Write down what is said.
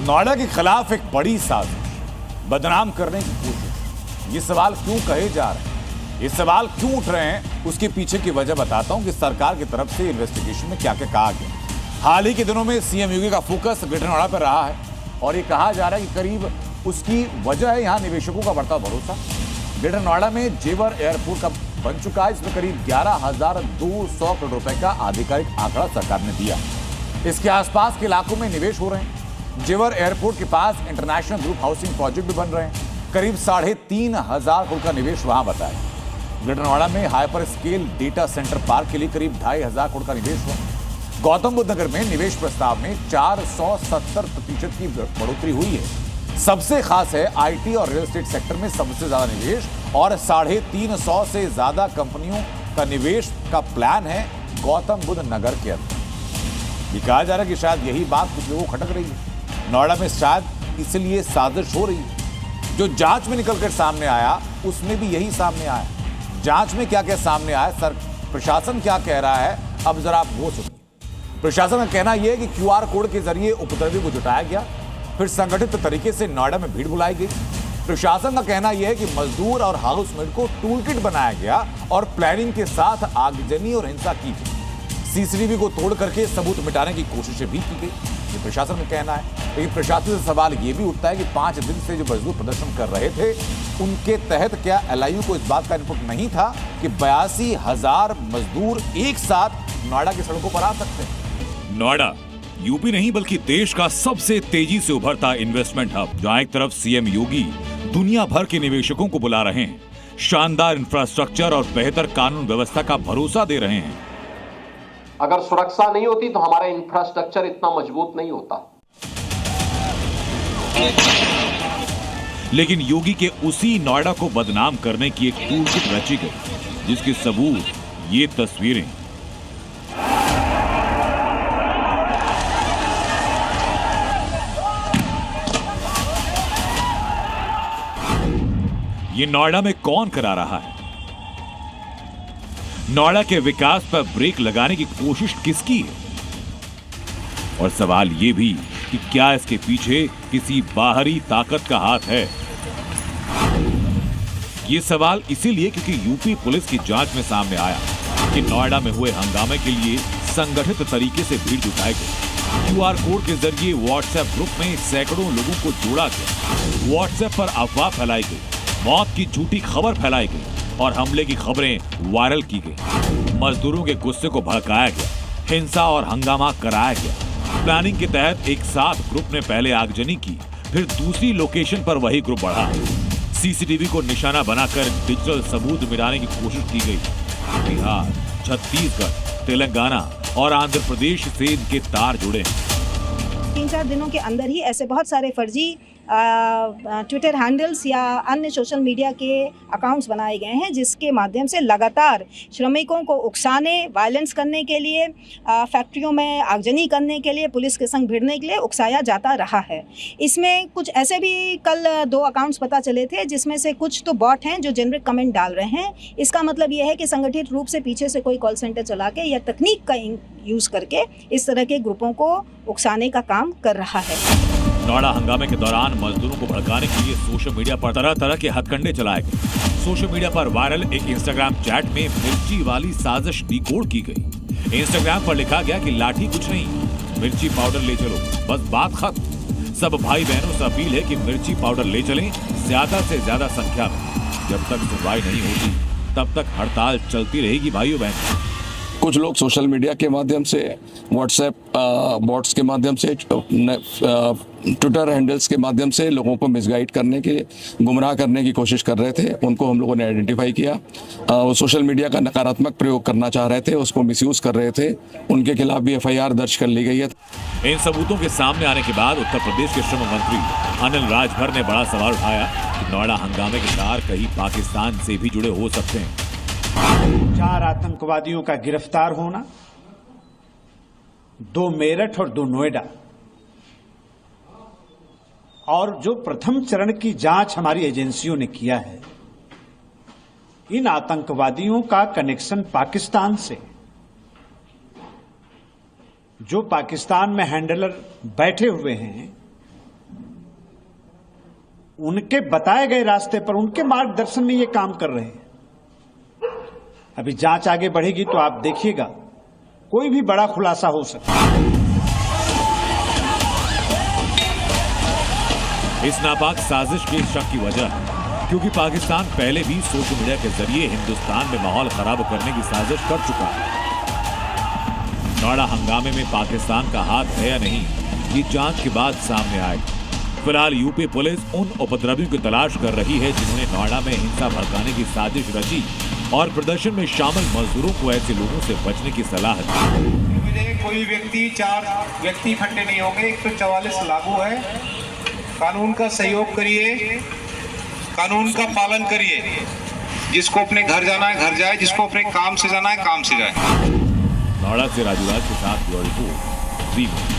नोएडा के खिलाफ एक बड़ी साजिश, बदनाम करने की कोशिश। ये सवाल क्यों कहे जा रहे हैं, ये सवाल क्यों उठ रहे हैं, उसके पीछे की वजह बताता हूं कि सरकार की तरफ से इन्वेस्टिगेशन में क्या क्या कहा गया। हाल ही के दिनों में सीएम योगी का फोकस ग्रेटर नोएडा पर रहा है और ये कहा जा रहा है कि करीब उसकी वजह है यहां निवेशकों का बढ़ता भरोसा। ग्रेटर नोएडा में जेवर एयरपोर्ट का बन चुका है, इसमें करीब 11,200 करोड़ रुपए का आधिकारिक आंकड़ा सरकार ने दिया। इसके आसपास के इलाकों में निवेश हो रहे हैं। जेवर एयरपोर्ट के पास इंटरनेशनल ग्रुप हाउसिंग प्रोजेक्ट भी बन रहे हैं, करीब 3,500 करोड़ का निवेश वहां बताया। ग्रेटर नोएडा में hyper scale data centre park के लिए करीब 2,500 करोड़ का निवेश हुआ। गौतम बुद्ध नगर में निवेश प्रस्ताव में 470% की बढ़ोतरी हुई है। सबसे खास है आईटी और रियल एस्टेट सेक्टर में सबसे ज्यादा निवेश और 350 से ज्यादा कंपनियों का निवेश का प्लान है गौतम बुद्ध नगर के अंदर। ये कहा जा रहा है कि शायद यही बात कुछ लोगों को खटक रही है। नोएडा में शायद इसलिए साजिश हो रही है। जो जांच में निकलकर सामने आया उसमें भी यही सामने आया। जांच में क्या क्या सामने आया, सर प्रशासन क्या कह रहा है, अब जरा आप वो सुनिए। प्रशासन का कहना यह है कि क्यूआर कोड के जरिए उपद्रवी को जुटाया गया, फिर संगठित तरीके से नोएडा में भीड़ बुलाई गई। प्रशासन का कहना यह है कि मजदूर और हाउसमेट को टूल किट बनाया गया और प्लानिंग के साथ आगजनी और हिंसा की गई। सीसीटीवी को तोड़ करके सबूत मिटाने की कोशिशें भी की गई, ये प्रशासन का कहना है। लेकिन प्रशासन से सवाल ये भी उठता है कि 5 दिन से जो मजदूर प्रदर्शन कर रहे थे उनके तहत क्या एलआईयू को इस बात का इनपुट नहीं था कि 82,000 मजदूर एक साथ नोएडा की सड़कों पर आ सकते हैं। नोएडा यूपी नहीं बल्कि देश का सबसे तेजी से उभरता इन्वेस्टमेंट हब, जहां एक तरफ सीएम योगी दुनिया भर के निवेशकों को बुला रहे हैं, शानदार इंफ्रास्ट्रक्चर और बेहतर कानून व्यवस्था का भरोसा दे रहे हैं। अगर सुरक्षा नहीं होती तो हमारा इंफ्रास्ट्रक्चर इतना मजबूत नहीं होता। लेकिन योगी के उसी नोएडा को बदनाम करने की एक टूलकिट रची गई, जिसके सबूत ये तस्वीरें। ये नोएडा में कौन करा रहा है? नोएडा के विकास पर ब्रेक लगाने की कोशिश किसकी है? और सवाल यह भी कि क्या इसके पीछे किसी बाहरी ताकत का हाथ है? ये सवाल इसीलिए क्योंकि यूपी पुलिस की जांच में सामने आया कि नोएडा में हुए हंगामे के लिए संगठित तरीके से भीड़ जुटाई गई। क्यूआर कोड के जरिए व्हाट्सएप ग्रुप में सैकड़ों लोगों को जोड़ा गया। व्हाट्सएप पर अफवाह फैलाई गई, मौत की झूठी खबर फैलाई गई और हमले की खबरें वायरल की गई। मजदूरों के गुस्से को भड़काया गया, हिंसा और हंगामा कराया गया। प्लानिंग के तहत एक साथ ग्रुप ने पहले आगजनी की, फिर दूसरी लोकेशन पर वही ग्रुप बढ़ा। सीसीटीवी को निशाना बनाकर डिजिटल सबूत मिटाने की कोशिश की गई। बिहार, छत्तीसगढ़, तेलंगाना और आंध्र प्रदेश से इनके तार जुड़े हैं। 3-4 दिनों के अंदर ही ऐसे बहुत सारे फर्जी ट्विटर हैंडल्स या अन्य सोशल मीडिया के अकाउंट्स बनाए गए हैं, जिसके माध्यम से लगातार श्रमिकों को उकसाने, वायलेंस करने के लिए, फैक्ट्रियों में आगजनी करने के लिए, पुलिस के संग भिड़ने के लिए उकसाया जाता रहा है। इसमें कुछ ऐसे भी कल 2 अकाउंट्स पता चले थे, जिसमें से कुछ तो बॉट हैं जो जेनरिक कमेंट डाल रहे हैं। इसका मतलब यह है कि संगठित रूप से पीछे से कोई कॉल सेंटर चला के या तकनीक का यूज़ करके इस तरह के ग्रुपों को उकसाने का काम कर रहा है। नोएडा हंगामे के दौरान मजदूरों को भड़काने के लिए सोशल मीडिया पर तरह तरह के हथकंडे चलाए गए। सोशल मीडिया पर वायरल एक इंस्टाग्राम चैट में मिर्ची वाली साजिश डिकोड की गई। इंस्टाग्राम पर लिखा गया कि लाठी कुछ नहीं, मिर्ची पाउडर ले चलो, बस बात खत्म। सब भाई बहनों से अपील है कि मिर्ची पाउडर ले चलें, ज्यादा से ज्यादा संख्या में। जब तक सुनवाई नहीं होती तब तक हड़ताल चलती रहेगी भाइयों बहनों। कुछ लोग सोशल मीडिया के माध्यम से, व्हाट्सएप बॉट्स के माध्यम से, ट्विटर हैंडल्स के माध्यम से लोगों को मिसगाइड करने के, गुमराह करने की कोशिश कर रहे थे। उनको हम लोगों ने आइडेंटिफाई किया। वो सोशल मीडिया का नकारात्मक प्रयोग करना चाह रहे थे, उसको मिसयूज कर रहे थे। उनके खिलाफ भी एफआईआर दर्ज कर ली गई है। इन सबूतों के सामने आने के बाद उत्तर प्रदेश के श्रम मंत्री अनिल राजभर ने बड़ा सवाल उठाया कि नोएडा हंगामे के तार कहीं पाकिस्तान से भी जुड़े हो सकते हैं। 4 आतंकवादियों का गिरफ्तार होना, 2 मेरठ और 2 नोएडा, और जो प्रथम चरण की जांच हमारी एजेंसियों ने किया है, इन आतंकवादियों का कनेक्शन पाकिस्तान से, जो पाकिस्तान में हैंडलर बैठे हुए हैं, उनके बताए गए रास्ते पर, उनके मार्गदर्शन में ये काम कर रहे हैं। अभी जांच आगे बढ़ेगी तो आप देखिएगा कोई भी बड़ा खुलासा हो सकता है। इस नापाक साजिश के शक की वजह है क्योंकि पाकिस्तान पहले भी सोशल मीडिया के जरिए हिंदुस्तान में माहौल खराब करने की साजिश कर चुका है। नोएडा हंगामे में पाकिस्तान का हाथ है या नहीं, ये जांच के बाद सामने आएगा। फिलहाल यूपी पुलिस उन उपद्रवियों की तलाश कर रही है जिन्होंने नोएडा में हिंसा भड़काने की साजिश रची और प्रदर्शन में शामिल मजदूरों को ऐसे लोगों से बचने की सलाह दी। कोई व्यक्ति, 4 व्यक्ति इकट्ठे नहीं होंगे। 144 लागू है। कानून का सहयोग करिए, कानून का पालन करिए। जिसको अपने घर जाना है घर जाए, जिसको अपने काम से जाना है काम से जाए। नोएडा से राजू राज के साथ ब्यूरो रिपोर्ट।